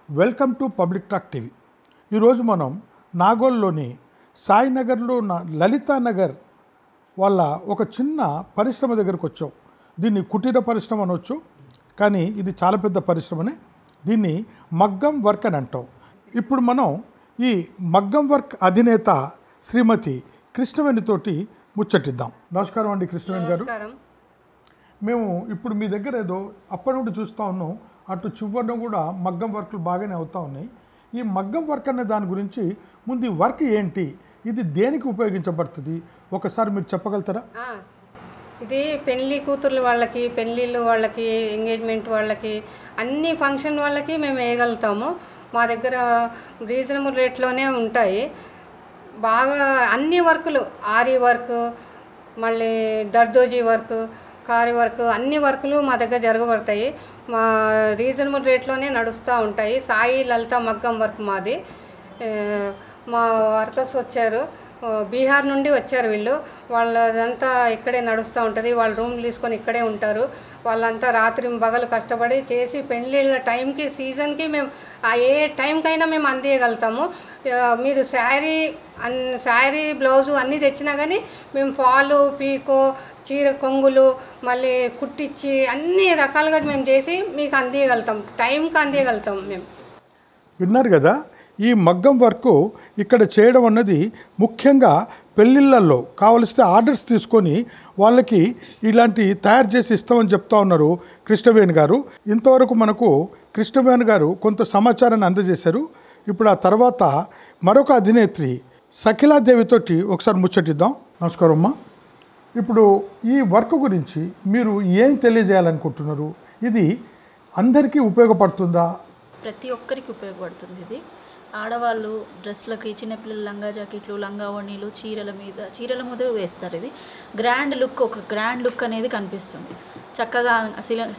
Welcome to public talk TV. ఈరోజు మనం నాగోల్లోని సాయినగర్లో ఉన్న లలితానగర్ వాళ్ళ ఒక చిన్న పరిశ్రమ దగ్గరకు వచ్చాం. దీన్ని కుటీర పరిశ్రమ అనవచ్చు, కానీ ఇది చాలా పెద్ద పరిశ్రమనే. దీన్ని మగ్గం వర్క్ అని అంటాం. ఇప్పుడు మనం ఈ మగ్గం వర్క్ అధినేత శ్రీమతి కృష్ణవేణితోటి ముచ్చటిద్దాం. నమస్కారం అండి కృష్ణవేణి గారు. మేము ఇప్పుడు మీ దగ్గర ఏదో అప్పటి నుండి చూస్తూ ఉన్నాం, అటు చివరిలో కూడా మగ్గం వర్క్లు బాగానే అవుతూ ఉన్నాయి. ఈ మగ్గం వర్క్ అనే దాని గురించి ముందు ఈ వర్క్ ఏంటి, ఇది దేనికి ఉపయోగించబడుతుంది, ఒకసారి మీరు చెప్పగలుగుతారా? ఇది పెళ్లి కూతుర్ల వాళ్ళకి, పెళ్ళిళ్ళు వాళ్ళకి, ఎంగేజ్మెంట్ వాళ్ళకి, అన్ని ఫంక్షన్ వాళ్ళకి మేము వేయగలుగుతాము. మా దగ్గర రీజనబుల్ రేట్లోనే ఉంటాయి. బాగా అన్ని వర్కులు, ఆరి వర్క్, మళ్ళీ దర్దోజీ వర్క్, కారి వర్క్, అన్ని వర్కులు మా దగ్గర జరగబడతాయి. మా రీజనబుల్ రేట్లోనే నడుస్తూ ఉంటాయి. సాయి లలిత మగ్గం వర్క్ మాది. మా వర్కర్స్ వచ్చారు, బీహార్ నుండి వచ్చారు వీళ్ళు. వాళ్ళదంతా ఇక్కడే నడుస్తూ ఉంటుంది. వాళ్ళు రూమ్ తీసుకొని ఇక్కడే ఉంటారు. వాళ్ళంతా రాత్రి పగలు కష్టపడి చేసి పెళ్ళిళ్ళ టైంకి, సీజన్కి మేము ఏ టైంకైనా మేము అందియగలుగుతాము. మీరు శారీ బ్లౌజు అన్నీ తెచ్చినా కానీ మేము ఫాలు, పీకో, చీర కొంగులు మళ్ళీ కుట్టించి అన్ని రకాలుగా మేము చేసి మీకు అందియగలుగుతాం, టైంకి అందియగలుగుతాం మేము. విన్నారు కదా, ఈ మగ్గం వర్క్ ఇక్కడ చేయడం అన్నది ముఖ్యంగా పెళ్ళిళ్ళల్లో కావలిస్తే ఆర్డర్స్ తీసుకొని వాళ్ళకి ఇలాంటి తయారు చేసి ఇస్తామని చెప్తా ఉన్నారు కృష్ణవేణి గారు. ఇంతవరకు మనకు కృష్ణవేణి గారు కొంత సమాచారాన్ని అందజేశారు. ఇప్పుడు ఆ తర్వాత మరొక అధినేత్రి సఖిలాదేవితోటి ఒకసారి ముచ్చటిద్దాం. నమస్కారం అమ్మా. ఇప్పుడు ఈ వర్క్ గురించి మీరు ఏం తెలియజేయాలనుకుంటున్నారు? ఇది అందరికీ ఉపయోగపడుతుందా? ప్రతి ఒక్కరికి ఉపయోగపడుతుంది. ఇది ఆడవాళ్ళు డ్రెస్లకి, చిన్నపిల్లల లంగా జాకెట్లు, లంగా ఓణీలు, చీరల మీద వేస్తారు. ఇది గ్రాండ్ లుక్, ఒక గ్రాండ్ లుక్ అనేది కనిపిస్తుంది. చక్కగా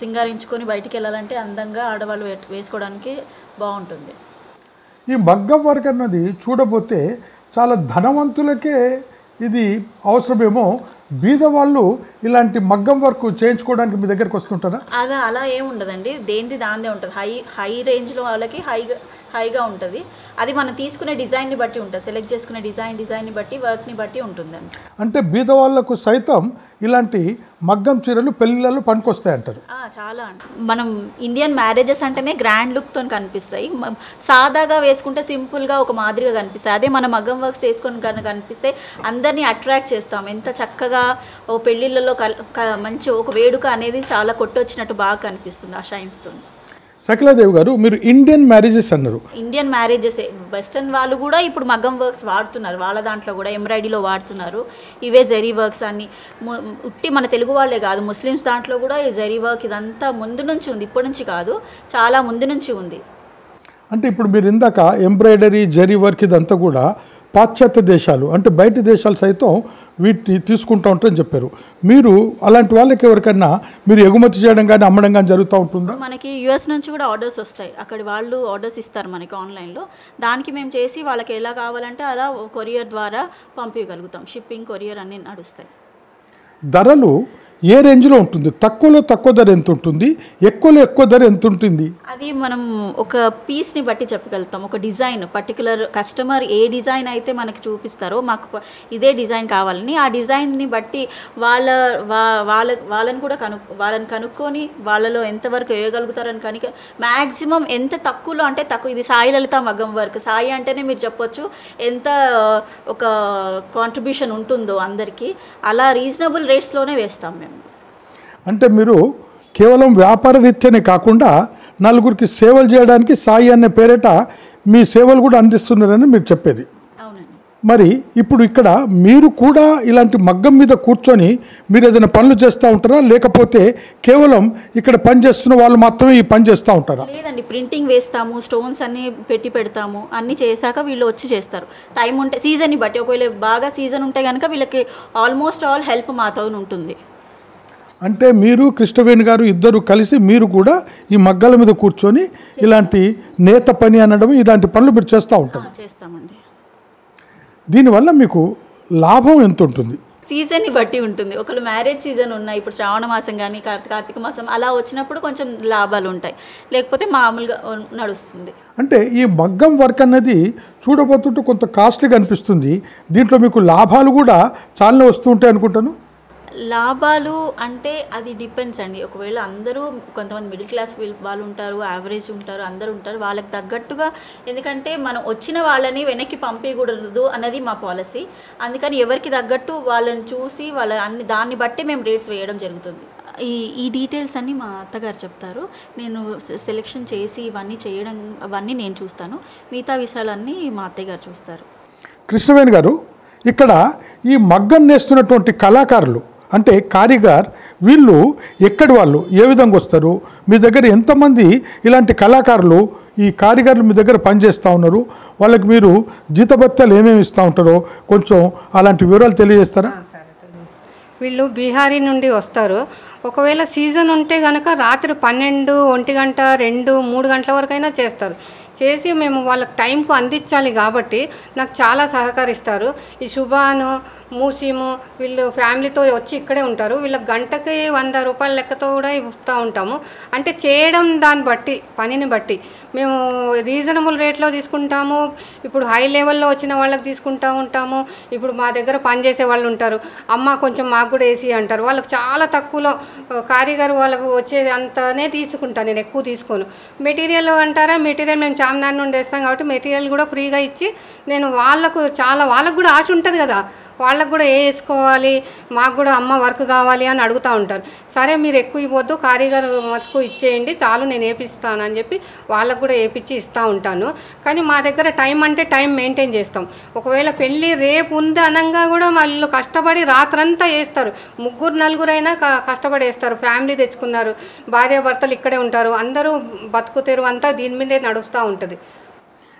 సింగారించుకొని బయటికి వెళ్ళాలంటే అందంగా ఆడవాళ్ళు వేసుకోవడానికి బాగుంటుంది. ఈ మగ్గం వర్క్ అన్నది చూడబోతే చాలా ధనవంతులకే ఇది అవసరమేమో. బీదవాళ్ళు ఇలాంటి మగ్గం వర్క్ చేయించుకోవడానికి మీ దగ్గరికి వస్తుంటారా? అలా ఏముండదండి, దేనిది దాందే ఉంటుంది. హై రేంజ్లో వాళ్ళకి హైగా ఉంటుంది. అది మనం తీసుకునే డిజైన్ని బట్టి ఉంటుంది, సెలెక్ట్ చేసుకునే డిజైన్ని బట్టి, వర్క్ని బట్టి ఉంటుందండి. అంటే బీదవాళ్ళకు సైతం ఇలాంటి మగ్గం చీరలు పెళ్ళిళ్ళలో పనికొస్తాయంటారు. చాలా మనం ఇండియన్ మ్యారేజెస్ అంటేనే గ్రాండ్ లుక్తో కనిపిస్తాయి. సాదాగా వేసుకుంటే సింపుల్గా ఒక మాదిరిగా కనిపిస్తాయి. అదే మన మగ్గం వర్క్స్ వేసుకొని కనిపిస్తే అందరినీ అట్రాక్ట్ చేస్తాం. ఎంత చక్కగా ఓ పెళ్ళిళ్ళలో మంచి ఒక వేడుక అనేది చాలా కొట్టొచ్చినట్టు బాగా కనిపిస్తుంది ఆ షైన్స్తో. సఖిలాదేవి గారు, మీరు ఇండియన్ మ్యారేజెస్ అన్నారు. ఇండియన్ మ్యారేజెస్, వెస్టర్న్ వాళ్ళు కూడా ఇప్పుడు మగ్గం వర్క్స్ వాడుతున్నారు. వాళ్ళ దాంట్లో కూడా ఎంబ్రాయిడరీలో వాడుతున్నారు. ఇవే జరీ వర్క్స్ అన్ని ఉట్టి మన తెలుగు వాళ్ళే కాదు, ముస్లిమ్స్ దాంట్లో కూడా ఈ జరీ వర్క్ ఇదంతా ముందు నుంచి ఉంది, ఇప్పటి నుంచి కాదు, చాలా ముందు నుంచి ఉంది. అంటే ఇప్పుడు మీరు ఇందాక ఎంబ్రాయిడరీ, జరీ వర్క్ ఇదంతా కూడా పాశ్చాత్య దేశాలు, అంటే బయట దేశాలు సైతం వీటిని తీసుకుంటూ ఉంటారని చెప్పారు. మీరు అలాంటి వాళ్ళకి ఎవరికైనా మీరు ఎగుమతి చేయడం కానీ అమ్మడం కానీ జరుగుతూ ఉంటుందా? మనకి యుఎస్ నుంచి కూడా ఆర్డర్స్ వస్తాయి. అక్కడ వాళ్ళు ఆర్డర్స్ ఇస్తారు మనకి ఆన్లైన్లో. దానికి మేము చేసి వాళ్ళకి ఎలా కావాలంటే అలా కొరియర్ ద్వారా పంపించగలుగుతాం. షిప్పింగ్, కొరియర్ అన్నీ నడుస్తాయి. ధరలు ఏ రేంజ్లో ఉంటుంది? తక్కువలో తక్కువ ధర ఎంత ఉంటుంది, ఎక్కువలో ఎక్కువ ధర ఎంత ఉంటుంది? అది మనం ఒక పీస్ని బట్టి చెప్పగలుగుతాం. ఒక డిజైన్ పర్టికులర్ కస్టమర్ ఏ డిజైన్ అయితే మనకి చూపిస్తారో మాకు ఇదే డిజైన్ కావాలని ఆ డిజైన్ని బట్టి వాళ్ళని కూడా వాళ్ళని కనుక్కొని వాళ్ళలో ఎంతవరకు వేయగలుగుతారని కనుక మ్యాక్సిమం ఎంత తక్కువలో అంటే తక్కువ. ఇది సాయి లలిత మగ్గం వర్క్. సాయి అంటేనే మీరు చెప్పొచ్చు ఎంత ఒక కాంట్రిబ్యూషన్ ఉంటుందో అందరికీ. అలా రీజనబుల్ రేట్స్లోనే వేస్తాం మేము. అంటే మీరు కేవలం వ్యాపార రీత్యానే కాకుండా నలుగురికి సేవలు చేయడానికి సాయి అనే పేరిట మీ సేవలు కూడా అందిస్తున్నారని మీరు చెప్పేది. అవునండి. మరి ఇప్పుడు ఇక్కడ మీరు కూడా ఇలాంటి మగ్గం మీద కూర్చొని మీరు ఏదైనా పనులు చేస్తూ ఉంటారా, లేకపోతే కేవలం ఇక్కడ పని చేస్తున్న వాళ్ళు మాత్రమే ఈ పని చేస్తూ ఉంటారా? లేదండి, ప్రింటింగ్ వేస్తాము, స్టోన్స్ అన్నీ పెడతాము. అన్నీ చేశాక వీళ్ళు వచ్చి చేస్తారు. టైం ఉంటే సీజన్ని బట్టి, ఒకవేళ బాగా సీజన్ ఉంటే కనుక వీళ్ళకి ఆల్మోస్ట్ ఆల్ హెల్ప్ మాతో ఉంటుంది. అంటే మీరు కృష్ణవేణి గారు ఇద్దరు కలిసి మీరు కూడా ఈ మగ్గాల మీద కూర్చొని ఇలాంటి నేత పని అనడం ఇలాంటి పనులు మీరు చేస్తూ ఉంటారు. చేస్తామండి. దీనివల్ల మీకు లాభం ఎంత ఉంటుంది? సీజన్ని బట్టి ఉంటుంది. ఒకళ్ళు మ్యారేజ్ సీజన్ ఉన్నాయి, ఇప్పుడు శ్రావణ మాసం కానీ కార్తీక మాసం అలా వచ్చినప్పుడు కొంచెం లాభాలు ఉంటాయి, లేకపోతే మామూలుగా నడుస్తుంది. అంటే ఈ మగ్గం వర్క్ అన్నది చూడబోతుంటే కొంత కాస్ట్లీగా అనిపిస్తుంది. దీంట్లో మీకు లాభాలు కూడా చాలా వస్తూ ఉంటాయి అనుకుంటాను. లాభాలు అంటే అది డిపెండ్స్ అండి. ఒకవేళ అందరూ కొంతమంది మిడిల్ క్లాస్ వాళ్ళు ఉంటారు, యావరేజ్ ఉంటారు, అందరూ ఉంటారు. వాళ్ళకి తగ్గట్టుగా, ఎందుకంటే మనం వచ్చిన వాళ్ళని వెనక్కి పంపించకూడదు అన్నది మా పాలసీ. అందుకని ఎవరికి తగ్గట్టు వాళ్ళని చూసి దాన్ని బట్టి మేము రేట్స్ వేయడం జరుగుతుంది. ఈ డీటెయిల్స్ అన్నీ మా అత్తగారు చెప్తారు. నేను సెలెక్షన్ చేసి అవన్నీ నేను చూస్తాను. మిగతా విషయాలన్నీ మా అత్తయ్య గారు చూస్తారు. కృష్ణవేణి గారు, ఇక్కడ ఈ మగ్గం నేస్తున్నటువంటి కళాకారులు అంటే కారిగార్ వీళ్ళు ఎక్కడి వాళ్ళు, ఏ విధంగా వస్తారు? మీ దగ్గర ఎంతమంది ఇలాంటి కళాకారులు ఈ కారిగార్లు మీ దగ్గర పనిచేస్తూ ఉన్నారు? వాళ్ళకి మీరు జీతభత్యాలు ఏమేమి ఇస్తూ ఉంటారో కొంచెం అలాంటి వివరాలు తెలియజేస్తారా? వీళ్ళు బీహారీ నుండి వస్తారు. ఒకవేళ సీజన్ ఉంటే కనుక రాత్రి 12, 1 గంట, 2, 3 గంటల వరకైనా చేస్తారు. చేసి మేము వాళ్ళకి టైంకు అందించాలి కాబట్టి నాకు చాలా సహకరిస్తారు. ఈ శుభాను, మూసీము వీళ్ళు ఫ్యామిలీతో వచ్చి ఇక్కడే ఉంటారు. వీళ్ళకి గంటకి 100 రూపాయల లెక్కతో కూడా ఇస్తూ ఉంటాము. అంటే చేయడం దాన్ని బట్టి, పనిని బట్టి మేము రీజనబుల్ రేట్లో తీసుకుంటాము. ఇప్పుడు హై లెవెల్లో వచ్చిన వాళ్ళకి తీసుకుంటూ ఉంటాము. ఇప్పుడు మా దగ్గర పనిచేసే వాళ్ళు ఉంటారు, అమ్మ కొంచెం మాకు కూడా వేసి అంటారు. వాళ్ళకి చాలా తక్కువలో కారిగారు వాళ్ళకు వచ్చేది అంతనే తీసుకుంటాను, నేను ఎక్కువ తీసుకోను. మెటీరియల్ అంటారా, మెటీరియల్ మేము చార్మినార్ నుండి వేస్తాం కాబట్టి మెటీరియల్ కూడా ఫ్రీగా ఇచ్చి నేను వాళ్ళకు కూడా ఆశ ఉంటుంది కదా, వాళ్ళకు కూడా వేసుకోవాలి, మాకు కూడా అమ్మ వర్క్ కావాలి అని అడుగుతూ ఉంటారు. సరే మీరు ఎక్కువ ఇవ్వద్దు, కారీగర్ మటుకు ఇచ్చేయండి చాలు, నేను వేపిస్తాను అని చెప్పి వాళ్ళకు కూడా వేపించి ఇస్తూ ఉంటాను. కానీ మా దగ్గర టైం అంటే టైం మెయింటైన్ చేస్తాం. ఒకవేళ పెళ్ళి రేపు ఉంది అనగా కూడా వాళ్ళు కష్టపడి రాత్రంతా వేస్తారు. 3, 4 అయినా కష్టపడి వేస్తారు. ఫ్యామిలీ తెచ్చుకున్నారు, భార్యాభర్తలు ఇక్కడే ఉంటారు, అందరూ బతుకు తెరువు అంతా దీని మీదే నడుస్తూ ఉంటుంది.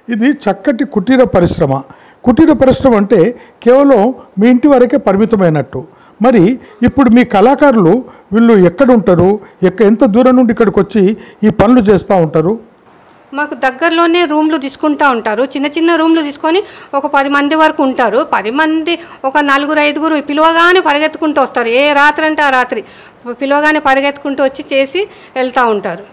ఇది చక్కటి కుటీర పరిశ్రమ. కుటీర పరిశ్రమ అంటే కేవలం మీ ఇంటి వరకే పరిమితమైనట్టు. మరి ఇప్పుడు మీ కళాకారులు వీళ్ళు ఎక్కడ ఉంటారు, ఎంత దూరం నుండి ఇక్కడికి వచ్చి ఈ పనులు చేస్తూ ఉంటారు? మాకు దగ్గరలోనే రూమ్లు తీసుకుంటూ ఉంటారు. చిన్న చిన్న రూమ్లు తీసుకొని ఒక 10 మంది వరకు ఉంటారు. 10 మంది ఒక 4, 5 పిలవగానే పరిగెత్తుకుంటూ వస్తారు. ఏ రాత్రి అంటే ఆ రాత్రి పిలవగానే పరిగెత్తుకుంటూ వచ్చి చేసి వెళ్తూ ఉంటారు.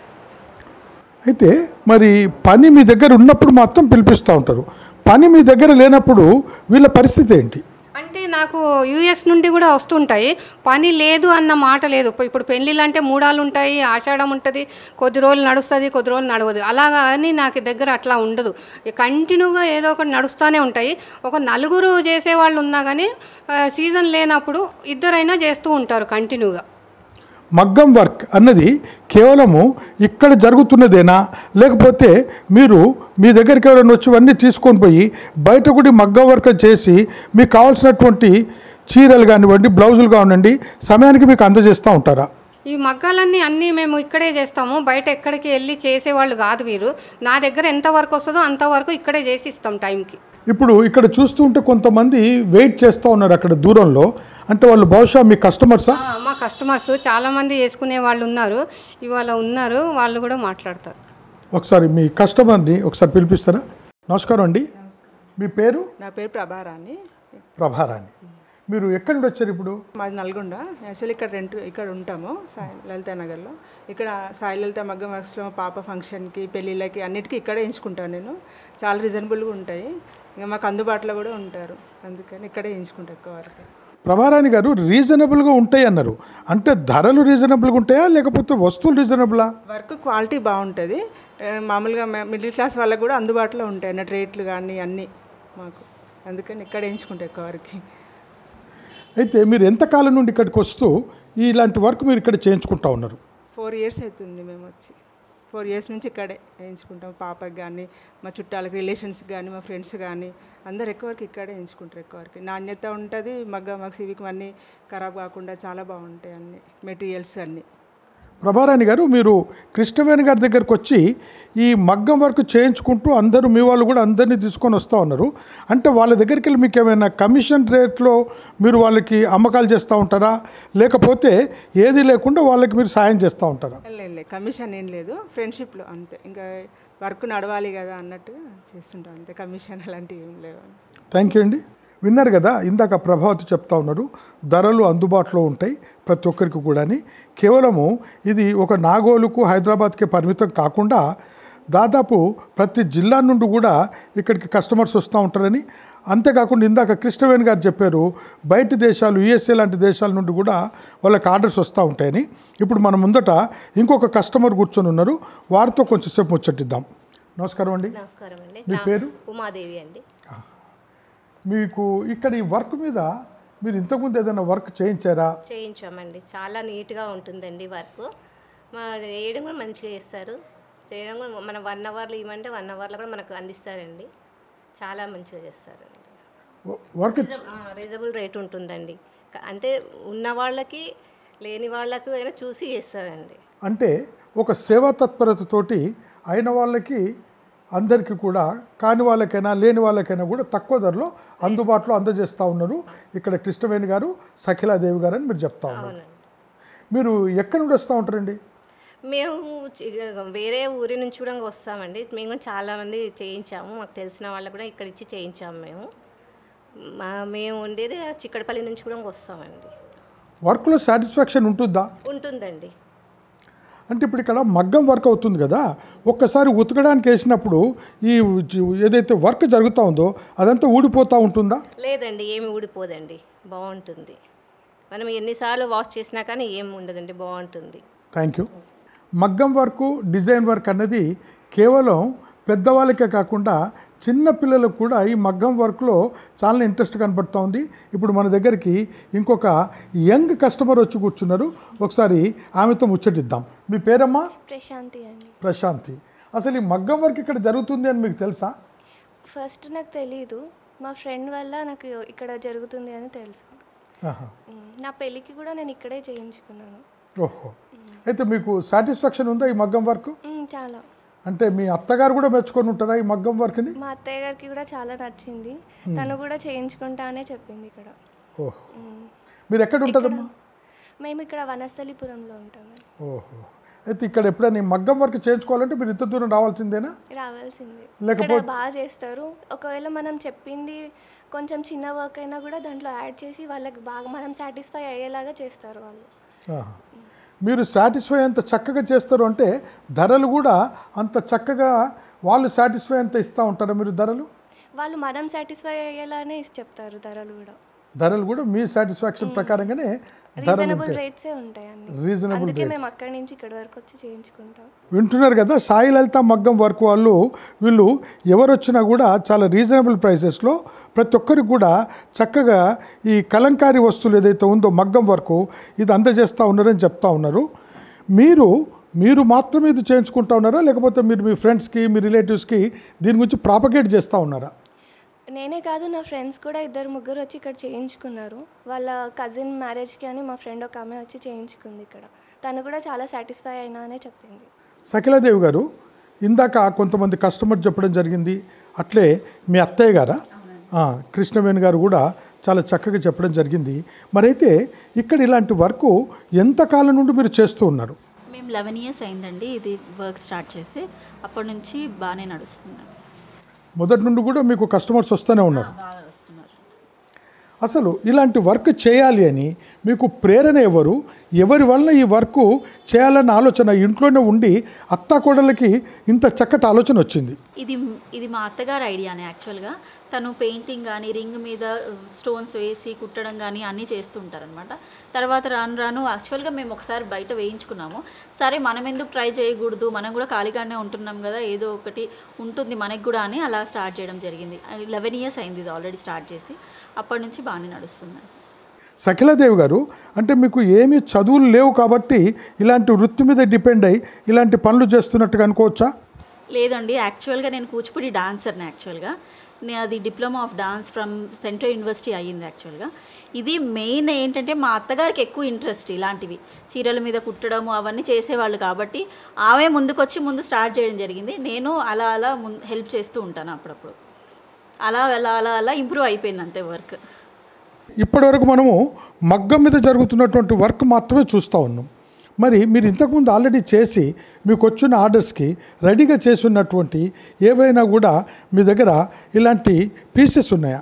అయితే మరి పని మీ దగ్గర ఉన్నప్పుడు మాత్రం పిలిపిస్తూ ఉంటారు, పని మీ దగ్గర లేనప్పుడు వీళ్ళ పరిస్థితి ఏంటి? అంటే నాకు యూఎస్ నుండి కూడా వస్తుంటాయి. పని లేదు అన్న మాట లేదు. ఇప్పుడు పెళ్ళిళ్ళు అంటే 3 ఉంటాయి, ఆషాఢం ఉంటుంది, కొద్ది రోజులు నడుస్తుంది, కొద్ది రోజులు నడవదు. అలాగా అని నాకు దగ్గర అట్లా ఉండదు. కంటిన్యూగా ఏదో ఒకటి నడుస్తూనే ఉంటాయి. ఒక 4 చేసేవాళ్ళు ఉన్నా కానీ సీజన్ లేనప్పుడు 2 చేస్తూ ఉంటారు కంటిన్యూగా. మగ్గం వర్క్ అన్నది కేవలము ఇక్కడ జరుగుతున్నదేనా, లేకపోతే మీరు మీ దగ్గరికి ఎవరైనా వచ్చి ఇవన్నీ తీసుకొని పోయి బయట కూడా మగ్గం వర్క్ చేసి మీకు కావాల్సినటువంటి చీరలు కానివ్వండి, బ్లౌజులు కానివ్వండి సమయానికి మీకు అందజేస్తూ ఉంటారా? ఈ మగ్గాలన్నీ అన్నీ మేము ఇక్కడే చేస్తాము, బయట ఎక్కడికి వెళ్ళి చేసేవాళ్ళు కాదు వీరు. నా దగ్గర ఎంత వర్క్ వస్తుందో అంతవరకు ఇక్కడే చేసి ఇస్తాం టైంకి. ఇప్పుడు ఇక్కడ చూస్తూ ఉంటే కొంతమంది వెయిట్ చేస్తూ ఉన్నారు అక్కడ దూరంలో, అంటే వాళ్ళు బహుశా మీ కస్టమర్సా? మా కస్టమర్స్ చాలామంది వేసుకునే వాళ్ళు ఉన్నారు, ఇవాళ ఉన్నారు, వాళ్ళు కూడా మాట్లాడతారు. ఒకసారి మీ కస్టమర్ని ఒకసారి పిలిపిస్తారా? నమస్కారం అండి, మీ పేరు? నా పేరు ప్రభారాణి. ప్రభారాణి. మీరు ఎక్కడి నుండి వచ్చారు ఇప్పుడు? మాది నల్గొండ. యాక్చువల్లీ ఇక్కడ ఉంటాము లలితా నగర్లో. ఇక్కడ సాయి లలిత మగ్గం వర్క్స్లో పాప ఫంక్షన్కి, పెళ్ళిళ్ళకి అన్నిటికీ ఇక్కడే ఎంచుకుంటాను నేను. చాలా రీజనబుల్గా ఉంటాయి, ఇంకా మాకు అందుబాటులో కూడా ఉంటారు, అందుకని ఇక్కడే ఎంచుకుంటాను ఎక్కువ వరకు. ప్రభారాణి గారు, రీజనబుల్గా ఉంటాయి అన్నారు, అంటే ధరలు రీజనబుల్గా ఉంటాయా లేకపోతే వస్తువులు రీజనబులా? వర్క్ క్వాలిటీ బాగుంటుంది, మామూలుగా మిడిల్ క్లాస్ వాళ్ళకి కూడా అందుబాటులో ఉంటాయి అన్నట్టు, రేట్లు కానీ అన్నీ మాకు, అందుకని ఇక్కడ ఎంచుకుంటాం ఎక్కువ వరకు. అయితే మీరు ఎంతకాలం నుండి ఇక్కడికి వస్తూ ఇలాంటి వర్క్ మీరు ఇక్కడ చేయించుకుంటా ఉన్నారు? 4 years అవుతుంది మేము వచ్చి. 4 years నుంచి ఇక్కడే ఎంచుకుంటాం. పాపకి కానీ, మా చుట్టాలకి, రిలేషన్స్కి కానీ, మా ఫ్రెండ్స్ కానీ అందరు ఎక్కువ వరకు ఇక్కడే ఎంచుకుంటారు. ఎక్కువ వరకు నాణ్యత ఉంటుంది, మాకు సివిక్ అన్నీ ఖరాబ్ కాకుండా చాలా బాగుంటాయి అన్ని మెటీరియల్స్ అన్నీ. ప్రభారాణి గారు, మీరు కృష్ణవేణి గారి దగ్గరకు వచ్చి ఈ మగ్గం వర్క్ చేయించుకుంటూ అందరూ మీ వాళ్ళు కూడా అందరినీ తీసుకొని వస్తూ ఉన్నారు, అంటే వాళ్ళ దగ్గరికి వెళ్ళి మీకు ఏమైనా కమిషన్ రేట్లో మీరు వాళ్ళకి అమ్మకాలు చేస్తూ ఉంటారా, లేకపోతే ఏది లేకుండా వాళ్ళకి మీరు సాయం చేస్తూ ఉంటారా? లేదు, కమిషన్ ఏం లేదు, ఫ్రెండ్షిప్లో అంతే, ఇంకా వర్క్ నడవాలి కదా అన్నట్టు చేస్తుంటాం అంతే, కమిషన్ అలాంటివి ఏం లేవు. థ్యాంక్ యూ అండి. విన్నారు కదా, ఇందాక ప్రభావతి చెప్తా ఉన్నారు, ధరలు అందుబాటులో ఉంటాయి ప్రతి ఒక్కరికి కూడాని. కేవలము ఇది ఒక నాగోలుకు, హైదరాబాద్కే పరిమితం కాకుండా దాదాపు ప్రతి జిల్లా నుండి కూడా ఇక్కడికి కస్టమర్స్ వస్తూ ఉంటారని, అంతేకాకుండా ఇందాక కృష్ణవేణి గారు చెప్పారు బయట దేశాలు, యుఎస్ఏ లాంటి దేశాల నుండి కూడా వాళ్ళకి ఆర్డర్స్ వస్తూ ఉంటాయని. ఇప్పుడు మన ముందట ఇంకొక కస్టమర్ కూర్చొని ఉన్నారు, వారితో కొంచెంసేపు ముచ్చటిద్దాం. నమస్కారం అండి. నమస్కారం అండి. మీ పేరు? ఉమాదేవి అండి. మీకు ఇక్కడ ఈ వర్క్ మీద మీరు ఇంతకుముందు ఏదైనా వర్క్ చేయించారా? చేయించామండి. చాలా నీట్గా ఉంటుందండి వర్క్. మా వేయడం కూడా మంచిగా చేస్తారు. చేయడం కూడా మనం 1 అవర్లో ఇవ్వమంటే 1 అవర్లో కూడా మనకు అందిస్తారండి. చాలా మంచిగా చేస్తారండి. వర్క్ రీజనబుల్ రేట్ ఉంటుందండి. అంటే ఉన్న వాళ్ళకి లేని వాళ్ళకు అయినా చూసి చేస్తారండి. అంటే ఒక సేవా తత్పరతతోటి అయిన వాళ్ళకి అందరికీ కూడా, కాని వాళ్ళకైనా లేని వాళ్ళకైనా కూడా తక్కువ ధరలో అందుబాటులో అందజేస్తూ ఉన్నారు ఇక్కడ కృష్ణవేణి గారు, సఖిలాదేవి గారు అని మీరు చెప్తా ఉన్నారు. మీరు ఎక్కడి నుండి వస్తూ ఉంటారండి? మేము వేరే ఊరి నుంచి కూడా వస్తామండి. మేము కూడా చాలామంది చేయించాము, మాకు తెలిసిన వాళ్ళకు కూడా ఇక్కడ ఇచ్చి చేయించాము. మేము ఉండేది చిక్కడపల్లి నుంచి కూడా వస్తామండి. వర్క్లో సాటిస్ఫాక్షన్ ఉంటుందా? ఉంటుందండి. అంటే ఇప్పుడు ఇక్కడ మగ్గం వర్క్ అవుతుంది కదా, ఒక్కసారి ఉతకడానికి వేసినప్పుడు ఈ ఏదైతే వర్క్ జరుగుతూ ఉందో అదంతా ఊడిపోతూ ఉంటుందా? లేదండి, ఏమి ఊడిపోదండి, బాగుంటుంది. మనం ఎన్నిసార్లు వాష్ చేసినా కానీ ఏమి ఉండదండి, బాగుంటుంది. Thank you. మగ్గం వర్క్, డిజైన్ వర్క్ అన్నది కేవలం పెద్దవాళ్ళకే కాకుండా చిన్న పిల్లలకు కూడా ఈ మగ్గం వర్క్లో చాలా ఇంట్రెస్ట్ కనబడుతూ ఉంది. ఇప్పుడు మన దగ్గరికి ఇంకొక యంగ్ కస్టమర్ వచ్చి కూర్చున్నారు, ఒకసారి ఆమెతో ముచ్చటిద్దాం. మీ పేరమ్మా? ప్రశాంతి అండి. ప్రశాంతి. అసలు ఈ మగ్గం వర్క్ ఇక్కడ జరుగుతుంది అని మీకు తెలుసా? ఫస్ట్ నాకు తెలీదు, మా ఫ్రెండ్ వల్ల నాకు ఇక్కడ జరుగుతుంది అని తెలుసు. నా పెళ్ళికి కూడా నేను ఇక్కడే చేయించుకున్నాను. ఓహో, అయితే మీకు సాటిస్ఫాక్షన్ ఉందా ఈ మగ్గం వర్క్? చాలా. అంటే మీ అత్తగారు కూడా మెచ్చుకొని ఉంటారా ఈ మగ్గం వర్క్ని? మా అత్తయ్య గారికి కూడా చాలా నచ్చింది, తను కూడా చేయించుకుంటా అనే చెప్పింది ఇక్కడ. ఓహో, మీరు ఎక్కడ ఉంటారమ్మా? మేము ఇక్కడ వనస్థలిపురంలో ఉంటాము. ఓహో, అయితే ఇక్కడ ఎప్పుడైనా ఈ మగ్గం వర్క్ చేయించుకోవాలంటే మీరు ఇంత దూరం రావాల్సిందేనా? రావాల్సిందే. లేకపోతే ఇక్కడ బాగా చేస్తారు. ఒకవేళ మనం చెప్పింది కొంచెం చిన్న వర్క్ అయినా కూడా దాంట్లో యాడ్ చేసి వాళ్ళకి బాగా మనం సాటిస్ఫై అయ్యేలాగా చేస్తారు వాళ్ళు. మీరు సాటిస్ఫై అంత చక్కగా చేస్తారు అంటే ధరలు కూడా అంత చక్కగా వాళ్ళు సాటిస్ఫై అంత ఇస్తూ ఉంటారా మీరు ధరలు? వాళ్ళు మనం సాటిస్ఫై అయ్యేలానే చెప్తారు ధరలు కూడా మీ సాటిస్ఫాక్షన్ ప్రకారంగానే రీజనబుల్ రేట్సే ఉంటాయి అన్ని. రీజనబుల్ అందుకే మేము అక్కడి నుంచి ఇక్కడ వరకు వచ్చి చేయించుకుంటాం. వింటున్నారు కదా, సాయి లలిత మగ్గం వర్క్ వీళ్ళు ఎవరు వచ్చినా కూడా చాలా రీజనబుల్ ప్రైసెస్లో ప్రతి ఒక్కరికి కూడా చక్కగా ఈ కలంకారీ వస్తువులు ఏదైతే ఉందో మగ్గం వర్క్ ఇది అందజేస్తూ ఉన్నారని చెప్తా ఉన్నారు. మీరు మాత్రమే ఇది చేయించుకుంటా ఉన్నారా, లేకపోతే మీరు మీ ఫ్రెండ్స్కి, మీ రిలేటివ్స్కి దీని గురించి ప్రాపగేట్ చేస్తూ ఉన్నారా? నేనే కాదు, నా ఫ్రెండ్స్ కూడా 2-3 వచ్చి ఇక్కడ చేయించుకున్నారు. వాళ్ళ కజిన్ మ్యారేజ్కి అని మా ఫ్రెండ్ ఒక ఆమె వచ్చి చేయించుకుంది ఇక్కడ. తను కూడా చాలా సాటిస్ఫై అయినా అనే చెప్పింది. సఖిలాదేవి గారు, ఇందాక కొంతమంది కస్టమర్ చెప్పడం జరిగింది, అట్లే మీ అత్తయ్య గారా కృష్ణవేణి గారు కూడా చాలా చక్కగా చెప్పడం జరిగింది. మరైతే ఇక్కడ ఇలాంటి వర్క్ ఎంతకాలం నుండి మీరు చేస్తూ ఉన్నారు? మేము 11 years అయిందండి ఇది వర్క్ స్టార్ట్ చేసి, అప్పటి నుంచి బాగానే నడుస్తుంది. మొదటి నుండి కూడా మీకు కస్టమర్స్ వస్తూనే ఉన్నారు. బాగా వస్తున్నారు. అసలు ఇలాంటి వర్క్ చేయాలి అని మీకు ప్రేరణ ఎవరి వల్ల ఈ వర్క్ చేయాలన్న ఆలోచన ఇంట్లోనే ఉండి అత్తాకోడలకి ఇంత చక్కటి ఆలోచన వచ్చింది? ఇది మా అత్తగారు ఐడియానే యాక్చువల్గా. తను పెయింటింగ్ కానీ రింగ్ మీద స్టోన్స్ వేసి కుట్టడం కానీ అన్నీ చేస్తూ ఉంటారనమాట. తర్వాత రాను యాక్చువల్గా మేము ఒకసారి బయట వేయించుకున్నాము. సరే మనం ఎందుకు ట్రై చేయకూడదు, మనం కూడా ఖాళీగానే ఉంటున్నాం కదా, ఏదో ఒకటి ఉంటుంది మనకి కూడా అని అలా స్టార్ట్ చేయడం జరిగింది. 11 years అయింది ఇది ఆల్రెడీ స్టార్ట్ చేసి. అప్పటి నుంచి బాగానే నడుస్తుంది. సఖిలాదేవి గారు, అంటే మీకు ఏమీ చదువులు లేవు కాబట్టి ఇలాంటి వృత్తి మీద డిపెండ్ అయ్యి ఇలాంటి పనులు చేస్తున్నట్టుగా అనుకోవచ్చా? లేదండి, యాక్చువల్గా నేను కూచిపూడి డాన్సర్ని. యాక్చువల్గా అది diploma of dance from central university అయ్యింది. యాక్చువల్గా ఇది మెయిన్ ఏంటంటే మా అత్తగారికి ఎక్కువ ఇంట్రెస్ట్ ఇలాంటివి చీరల మీద కుట్టడము అవన్నీ చేసేవాళ్ళు కాబట్టి ఆమె ముందు స్టార్ట్ చేయడం జరిగింది. నేను అలా హెల్ప్ చేస్తూ ఉంటాను అప్పుడప్పుడు. అలా ఇంప్రూవ్ అయిపోయింది అంతే వర్క్. ఇప్పటివరకు మనము మగ్గం మీద జరుగుతున్నటువంటి వర్క్ మాత్రమే చూస్తూ ఉన్నాం. మరి మీరు ఇంతకుముందు ఆల్రెడీ చేసి మీకు వచ్చిన ఆర్డర్స్కి రెడీగా చేసి ఉన్నటువంటి ఏవైనా కూడా మీ దగ్గర ఇలాంటి పీసెస్ ఉన్నాయా?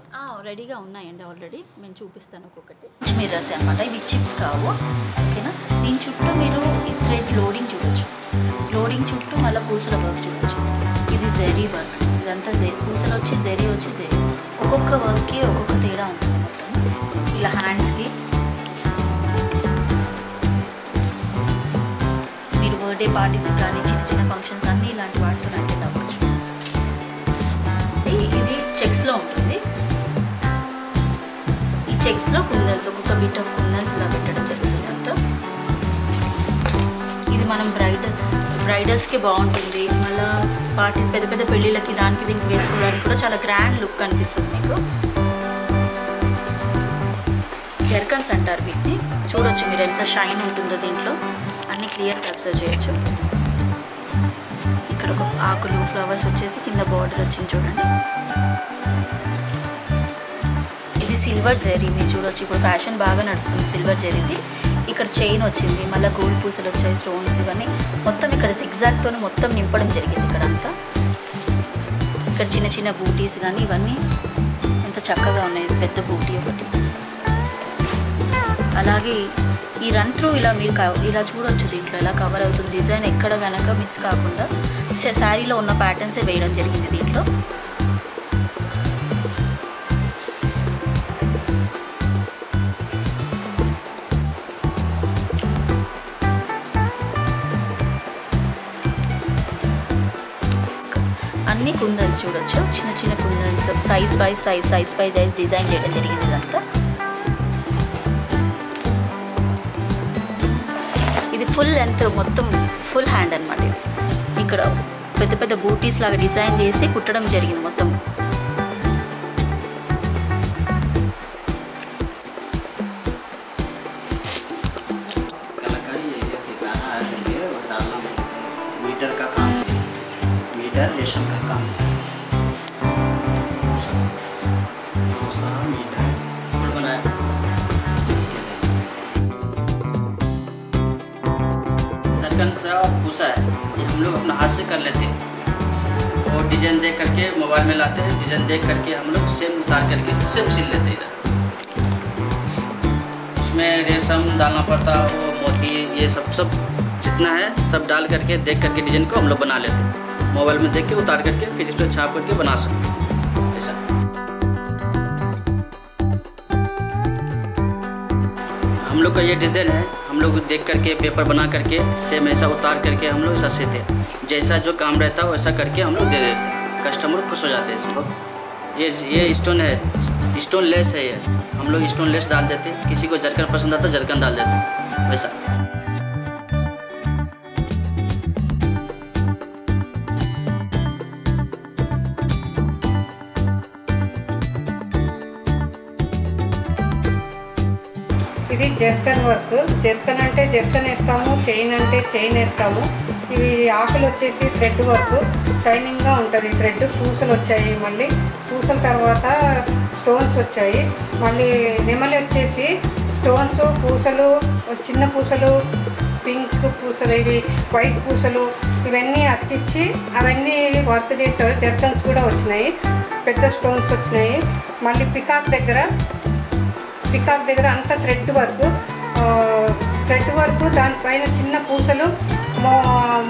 రెడీగా ఉన్నాయండి ఆల్రెడీ. నేను చూపిస్తాను ఒక్కొక్కటి. మిర్రర్స్ అనమాట, ఇవి చిప్స్ కావు. ఓకేనా, దీని చుట్టూ మీరు ఈ థ్రెడ్ లోడింగ్ చూడొచ్చు. లోడింగ్ చుట్టూ మళ్ళీ పూసల వర్క్ చూడొచ్చు. ఇది జెరీ వర్క్, ఇదంతా పూసలు వచ్చి జెరీ ఒక్కొక్క వర్క్కి ఒక్కొక్క తేడా ఉంటుంది. మొత్తం ఇలా హ్యాండ్స్కి మీరు బర్త్డే పార్టీస్ కానీ చిన్న ఫంక్షన్స్ అన్నీ ఇలాంటి వాటితో అటెండ్ అవ్వచ్చు. ఇది చెక్స్లో ఉంటుంది. ఈ చెక్స్లో కుందన్స్, ఒక్కొక్క బిట్ ఆఫ్ కుందన్స్ ఇలా పెట్టడం జరుగుతుంది అంతా. ఇది మనం బ్రైడల్స్కి బాగుంటుంది. మళ్ళీ పార్టీ పెద్ద పెళ్ళిళ్ళకి దానికి దీనికి వేసుకోవడానికి కూడా చాలా గ్రాండ్ లుక్ అనిపిస్తుంది మీకు. జర్కన్స్ అంటారు వీటిని. చూడొచ్చు మీరు ఎంత షైన్ ఉంటుందో దీంట్లో. అన్నీ క్లియర్గా అబ్జర్వ్ చేయొచ్చు. ఇక్కడ ఒక ఆకులు ఫ్లవర్స్ వచ్చేసి కింద బార్డర్ వచ్చింది చూడండి. ఇది సిల్వర్ జెరీ, మీరు చూడొచ్చు. ఇప్పుడు ఫ్యాషన్ బాగా నడుస్తుంది సిల్వర్ జెరీది. ఇక్కడ చైన్ వచ్చింది, మళ్ళీ గోల్డ్ పూసలు వచ్చాయి, స్టోన్స్ ఇవన్నీ మొత్తం ఇక్కడ జిగ్జాగ్తో మొత్తం నింపడం జరిగింది ఇక్కడ అంతా. ఇక్కడ చిన్న బూటీస్ కానీ ఇవన్నీ ఎంత చక్కగా ఉన్నాయి. పెద్ద బూటీ ఒకటి. అలాగే ఈ రన్ త్రూ ఇలా మీరు ఇలా చూడొచ్చు. దీంట్లో ఎలా కవర్ అవుతుంది డిజైన్, ఎక్కడ కనుక మిస్ కాకుండా శారీలో ఉన్న ప్యాటర్న్సే వేయడం జరిగింది దీంట్లో. అన్ని కుందన్స్ చూడొచ్చు. చిన్న కుందన్స్ సైజ్ బై సైజ్ డిజైన్ చేయడం జరిగింది ఇదంతా. ఇది ఫుల్ లెంత్, మొత్తం ఫుల్ హ్యాండ్ అనమాట. ఇక్కడ పెద్ద బూటీస్ లాగా డిజైన్ చేసి కుట్టడం జరిగింది మొత్తం. रेशम का काम सर्कन से और पूसा है, ये हम लोग अपना हाथ से कर लेते हैं और डिजाइन देख करके मोबाइल में लाते हैं. डिजाइन देख करके हम लोग सेम उतार करके सेम सिल लेते हैं इधर. उसमें रेशम डालना पड़ता है, वो मोती, ये सब जितना है सब डाल करके देख करके डिजाइन को हम लोग बना लेते हैं. मोबाइल में देख के उतार करके फिर इस पर छाप करके बना सकते हैं ऐसा. हम लोग का ये डिज़ाइन है, हम लोग देख करके पेपर बना करके सेम ऐसा उतार करके हम लोग ऐसा सीते हैं. जैसा जो काम रहता है वैसा करके हम लोग दे देते हैं. कस्टमर खुश हो जाते हैं इसको. ये स्टोन है, स्टोन लेस है. ये हम लोग स्टोन लेस डाल देते हैं. किसी को जरकन पसंद आता है जरकन डाल देते हैं वैसा. ఇది జర్కన్ వర్క్. జర్కన్ అంటే జర్కన్ వేస్తాము, చైన్ అంటే చైన్ వేస్తాము. ఇవి ఆకులు వచ్చేసి థ్రెడ్ వర్క్, షైనింగ్గా ఉంటుంది థ్రెడ్. పూసలు వచ్చాయి, మళ్ళీ పూసల తర్వాత స్టోన్స్ వచ్చాయి, మళ్ళీ నెమలి వచ్చేసి స్టోన్స్, పూసలు, చిన్న పూసలు, పింక్ పూసలు, ఇవి వైట్ పూసలు, ఇవన్నీ అతికిచ్చి అవన్నీ వర్క్ చేస్తారు. జర్కన్స్ కూడా వచ్చినాయి, పెద్ద స్టోన్స్ వచ్చినాయి. మళ్ళీ పికాక్ దగ్గర పికాక్ దగ్గర అంతా థ్రెడ్ వర్క్ దానిపైన చిన్న పూసలు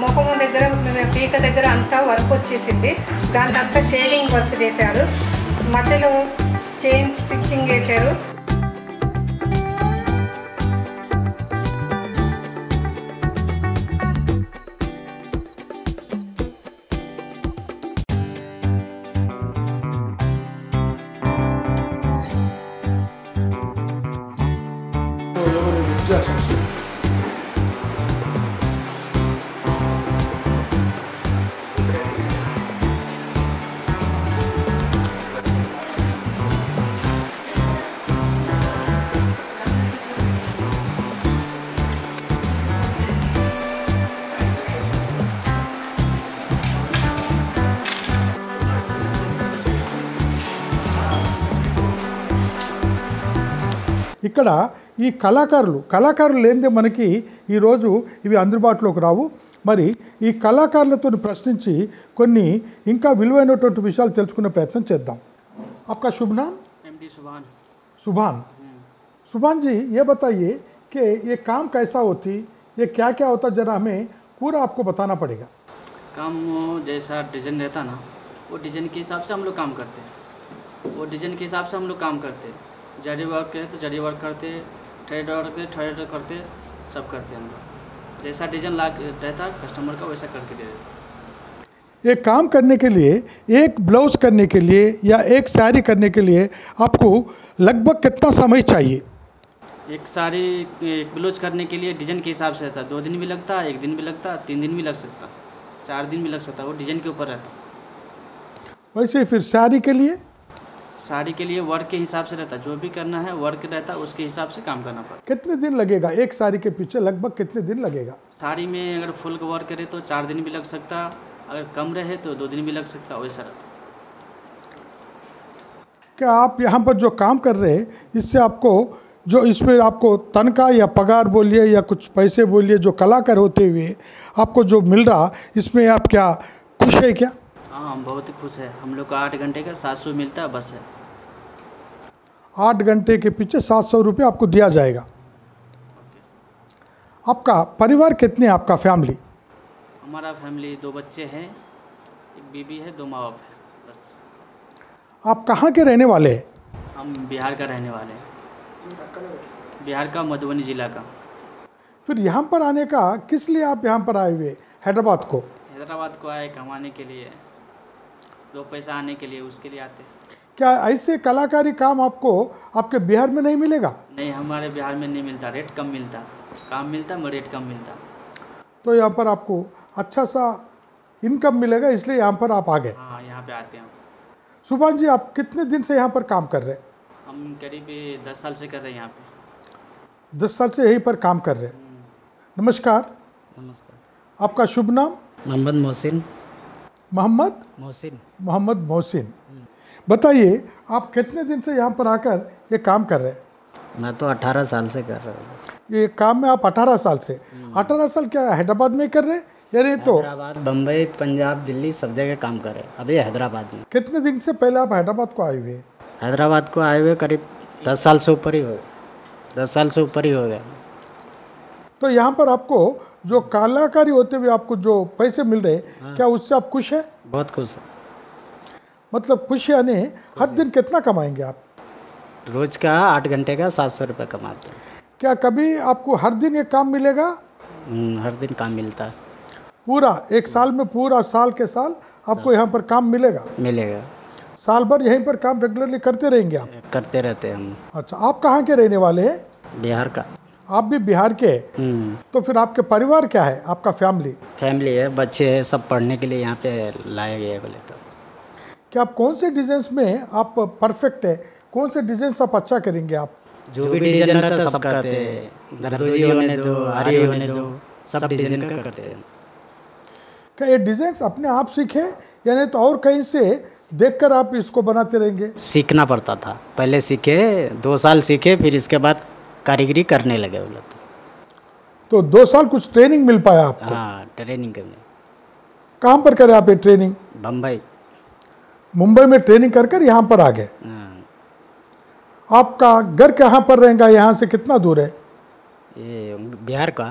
ముఖము దగ్గర పీక దగ్గర అంతా వర్క్ వచ్చేసింది. దాని అంతా షేడింగ్ వర్క్ చేశారు, మధ్యలో చైన్ స్టిచ్చింగ్ చేశారు. ఇక్కడ ఈ కళాకారులు లేనిదే మనకి ఈరోజు ఇవి అందుబాటులోకి రావు. మరి ఈ కళాకారులతో ప్రశ్నించి కొన్ని ఇంకా విలువైనటువంటి విషయాలు తెలుసుకునే ప్రయత్నం చేద్దాం. आपका शुभ नाम? MD सुभान. सुभान जी, ये बताइए कि ये काम कैसा होती, ये क्या क्या होता, जरा हमें पूरा आपको बताना पड़ेगा. काम जैसा डिज़ाइन रहता ना, वो डिज़ाइन के हिसाब से हम लोग काम करते हैं. वो डिज़ाइन के हिसाब से हम लोग काम करते हैं. जरी वर्क है तो जरी वर्क करते, थ्रेड वर्क करते, सब करते हैं हम लोग. जैसा डिज़ाइन रहता कस्टमर का वैसा करके दे देते. ये काम करने के लिए, एक ब्लाउज करने के लिए या एक साड़ी करने के लिए आपको लगभग कितना समय चाहिए? एक साड़ी एक ब्लाउज करने के लिए डिज़ाइन के हिसाब से रहता है. 2 दिन भी लगता, 1 दिन भी लगता, 3 दिन भी लग सकता, 4 दिन भी लग सकता. वो डिज़ाइन के ऊपर रहता. वैसे फिर साड़ी के लिए वर्क के हिसाब से रहता. जो भी करना है वर्क रहता, उसके हिसाब से काम करना पड़ता. कितने दिन लगेगा? एक साड़ी के पीछे लगभग कितने दिन लगेगा? साड़ी में अगर फुल का वर्क करे तो 4 दिन भी लग सकता, अगर कम रहे तो 2 दिन भी लग सकता, वैसा रहता. क्या आप यहाँ पर जो काम कर रहे हैं इससे आपको जो इसमें आपको तनख्वाह या पगार बोलिए या कुछ पैसे बोलिए, जो कलाकार होते हुए आपको जो मिल रहा, इसमें आप क्या खुश है क्या? हाँ, हम बहुत खुश है. हम लोग को 8 घंटे का 700 मिलता है, बस है. 8 घंटे के पीछे 700 रुपये आपको दिया जाएगा. आपका परिवार कितने, आपका फैमिली? हमारा फैमिली 2 बच्चे हैं, एक बीबी है, 2 माँ बाप है, बस. आप कहाँ के रहने वाले हैं? हम बिहार का रहने वाले हैं. बिहार का, मधुबनी जिला का. फिर यहाँ पर आने का किस लिए आप यहाँ पर आए हुए हैदराबाद को? हैदराबाद को आए कमाने के लिए, 2 पैसा आने के लिए, उसके लिए आते. क्या ऐसे कलाकारी काम आपको आपके बिहार में नहीं मिलेगा? नहीं, हमारे बिहार में नहीं मिलता, रेट कम मिलता. काम मिलता मगर रेट कम मिलता. तो यहाँ पर आपको अच्छा सा इनकम मिलेगा, इसलिए यहाँ पर आप आ गए. हाँ, यहाँ पे आते हैं. सुभान जी, आप कितने दिन से यहाँ पर काम कर रहे हैं? हम करीब 10 साल से कर रहे हैं यहाँ पे. 10 साल से यहीं पर काम कर रहे हैं. नमस्कार. नमस्कार. आपका शुभ नाम? मोहम्मद मोहसिन. मोहम्मद मोहसिन. बताइए, आप कितने दिन से यहाँ पर आकर ये काम कर रहे हैं? मैं तो 18 साल से कर रहा हूँ. ये काम में आप 18 साल से 18 साल क्या हैदराबाद में कर रहे हैं या नहीं? तो हैदराबाद, बम्बई, पंजाब, दिल्ली सब जगह काम करे. अभी हैदराबाद में. कितने दिन से पहले आप हैदराबाद को आए हुए? हैदराबाद को आए हुए करीब 10 साल से ऊपर ही हो गया. 10 साल से ऊपर ही हो गया. तो यहाँ पर आपको जो कलाकारी होते हुए आपको जो पैसे मिल रहे, क्या उससे आप खुश हैं? बहुत खुश है. मतलब खुश यानी हर दिन कितना कमाएंगे आप? रोज का 8 घंटे का 700 रुपये कमाते हैं. क्या कभी आपको हर दिन ये काम मिलेगा? हर दिन काम मिलता है. पूरा एक साल में, पूरा साल के साल आपको यहाँ पर काम मिलेगा? मिलेगा. साल भर यहीं पर काम रेगुलरली करते रहेंगे आप? करते रहते हैं हम. अच्छा, आप कहाँ के रहने वाले हैं? बिहार का. आप भी बिहार के? तो फिर आपके परिवार क्या है, आपका फैमिली है, बच्चे हैं, सब पढ़ने के लिए यहाँ पे लाए गए बोले तो. क्या आप कौन से डिजाइन में आप परफेक्ट है, कौन से डिजाइन आप अच्छा करेंगे? आप जो भी डिजाइन रहता है सब करते हैं. दरदोजी होने दो, आरी होने दो, सब डिजाइन का करते हैं. क्या ये डिजाइन अपने आप सीखे या नहीं तो और कहीं से देखकर आप इसको बनाते रहेंगे? सीखना पड़ता था. पहले सीखे, 2 साल सीखे, फिर इसके बाद कारीगरी करने लगे बोले तो 2 साल कुछ ट्रेनिंग मिल पाया आपको? हाँ, ट्रेनिंग करने. कहाँ पर करे आप ये ट्रेनिंग? बम्बई. मुंबई में ट्रेनिंग कर यहाँ पर आ गए. आपका घर कहाँ पर रहेगा, यहाँ से कितना दूर है? ये बिहार का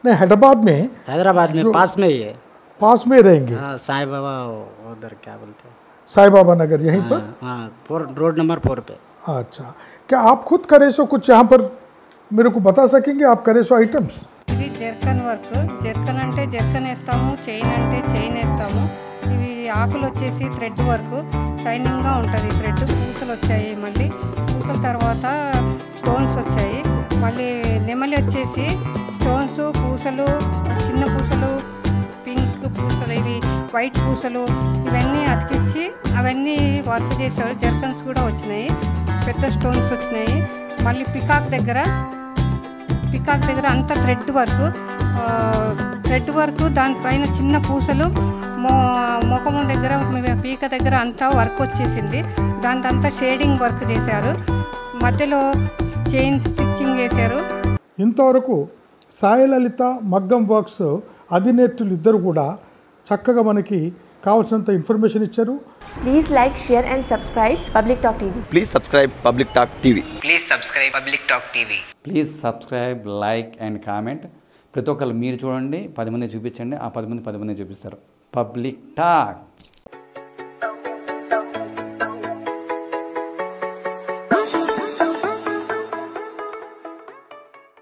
नहीं, हैदराबाद में हैदराबाद में पास में ही है। पास में रहेंगे। हाँ साईं बाबा उधर क्या बोलते हैं, साईं बाबा नगर यहीं पर। हाँ रोड नंबर 4 पे। अच्छा, क्या आप खुद करे सो कुछ यहाँ पर मेरे को बता सकेंगे? आप करे सो आइटम्स? ఇది జర్కన్ వర్క్. జర్కన్ అంటే జర్కన్ వేస్తాము, చైన్ అంటే చైన్ వేస్తాము. ఇవి ఆకులు వచ్చేసి థ్రెడ్ వర్క్, షైనింగ్గా ఉంటుంది థ్రెడ్. పూసలు వచ్చాయి, మళ్ళీ పూసల తర్వాత స్టోన్స్ వచ్చాయి, మళ్ళీ నెమలి వచ్చేసి స్టోన్స్, పూసలు, చిన్న పూసలు, పింక్ పూసలు, ఇవి వైట్ పూసలు, ఇవన్నీ అతికిచ్చి అవన్నీ వర్క్ చేశారు. జర్కన్స్ కూడా వచ్చినాయి, పెద్ద స్టోన్స్ వచ్చినాయి. మళ్ళీ పికాక్ దగ్గర అంతా థ్రెడ్ వర్క్, దానిపైన చిన్న పూసలు, ముఖము దగ్గర, పీక దగ్గర అంతా వర్క్ వచ్చేసింది. దాంతంతా షేడింగ్ వర్క్ చేశారు, మధ్యలో చైన్ స్టిచ్చింగ్ చేశారు. ఇంతవరకు సాయి లలిత మగ్గం వర్క్స్ అధినేత్రులు ఇద్దరు కూడా చక్కగా మనకి కావాల్సినంత ఇన్ఫర్మేషన్ ఇచ్చారు. Please like, share and subscribe Public Talk TV. Please subscribe Public Talk TV. Please subscribe Public Talk TV. Please subscribe, like and comment. ప్రతి ఒక్కరు మీరు చూడండి, 10 మంది చూపించండి, ఆ 10 మంది చూపిస్తారు. Public talk.